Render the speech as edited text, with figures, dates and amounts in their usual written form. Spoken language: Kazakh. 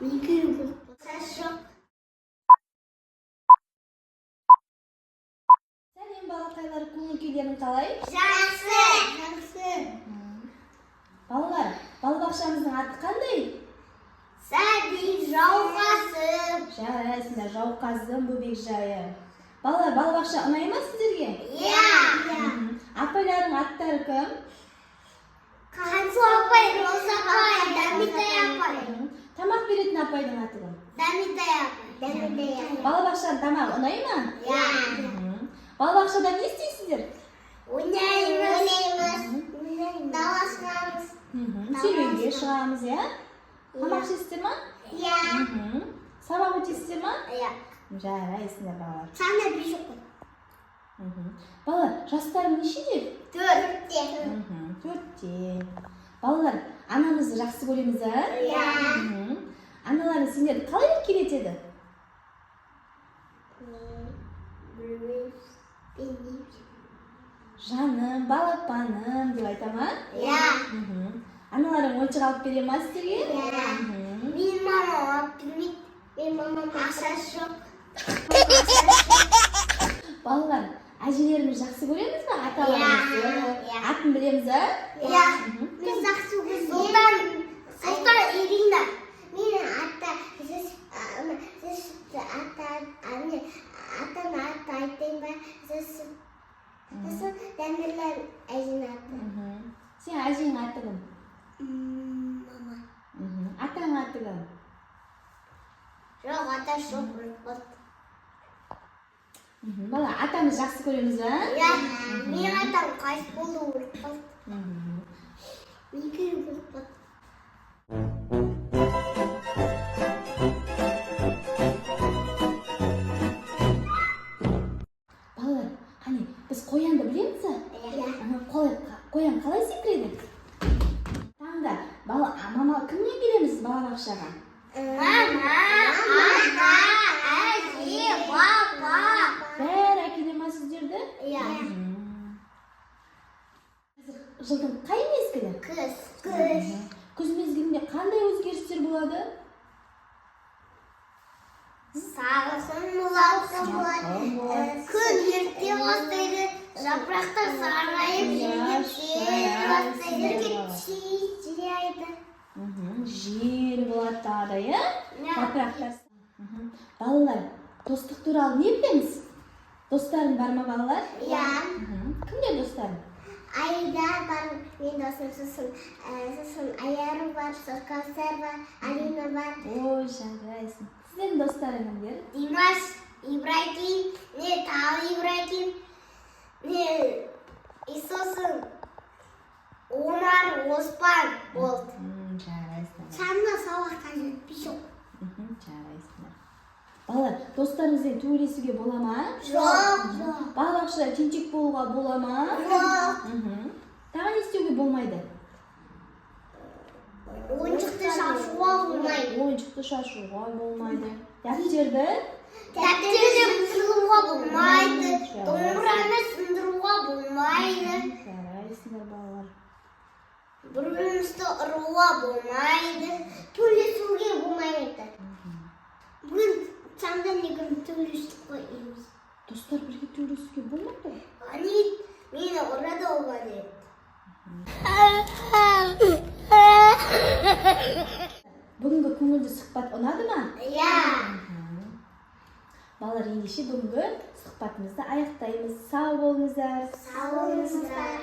Сәлем балақайлар, көңіл-күйлерің қалай? Жақсы. Балалар, балабақшамыздың аты қандай? Сәбит Жауқазым. Жарайсыңдар, Жауқазым бөбекжайы. Балалар, балабақша ұнай ма сіздерге? Иә. Апайларың аттары кім? Қансу апай, Роза апай, Дәмитай апай. Тамақ беретін апайдың аты кім? Дәмитай апай. Балабақшаның тамағы ұнай ма? Иә. Балабақшада не істейсіздер? Ойнаймыз. Дала шығамыз. Серуенге шығамыз, иә? Тамақ ішесіздер ма? Иә. Сабақ өтесіздер ма? Иә. Жарайсыңдар балалар. Саны бишік. Балалар, жастарың нешеде? 4-те. 4-те. Балалар, анамызды жақсы көреміз, ә? Иә. Аналарың сендерді қалай еркелетеді? Жаным, балапаным деп айта ма? Иә. Аналарың ойыншық алып бере ма сіздерге? Иә. Мен мама алып бермейді. Мен мамам ақшасы жоқ. Балалар, әжелеріміз жақсы көреміз ба? Аталарымызды? Атын білеміз, ә? Иә. Мен жақсы көремін. Сұлтан Ирина. Менің атын айтайын ба? Дәмірлер әжің аты. Сен әжеңнің аты кім? Мама. Атаң аты кім? Жоқ, ата жоқ. Бала, атамыз жақсы көреміз, ә? Иә. Мен атам қайсы болды өліп қалды. Неге өліп қалды? Балалар, қане, біз қоянды білеміз, ә? Иә. Қоян қалай секіреді? Таңда, мама кіммен келеміз балабақшаға? Мама, ата, әже, папа. Бәрі әкеле ма сіздерді? Иә. Жылдың қай мезгілі? Күз. Күз мезгілінде қандай өзгерістер болады? Сағызын мұлаусын болады. Күн ерте бастайды. Жапырақтар сарғайып жерге жирайды. Жел болады тағы, иә? Жапырақтар. Балалар, достық туралы не білеміз? Достарың бар ма балалар? Иә. Кімдер достарың? Айда бар, мен досым, сосын Аяру бар, Кәусар бар, Алина бар. Ой, жарайсың. Сіздердің достарың кімдер? Димаш, Ибрагим, тағы Ибрагим, сосын Омар, Оспан болды. Жарайсың. Санна сабаққа жетпей жоқ. Жарайсың. Балалар, достарыңызбен төбелесуге бола ма? Жоқ. Балабақшада тентек болуға бола ма? Жоқ. Тағы не істеуге болмайды? Ойыншықты шашуға болмайды. Ойыншықты шашуға болмайды. Дәптерді сындыруға болмайды. Домбыраны сындыруға болмайды. Жарайсыңдар балалар. Бір-бірімізді ұруға болмайды. Төбелесуге болмайды. Бүгін санда негім төбелесіп қойымыз. Достар бірге төбелесуге болмайды? Мені ұрады оба деді. Бүгінгі көңілді сұхбат ұнады ма? Иә. Балалар, ендеше бүгінгі сұхбатымызды аяқтаймыз. Сау болыңыздар. Сау болыңыздар.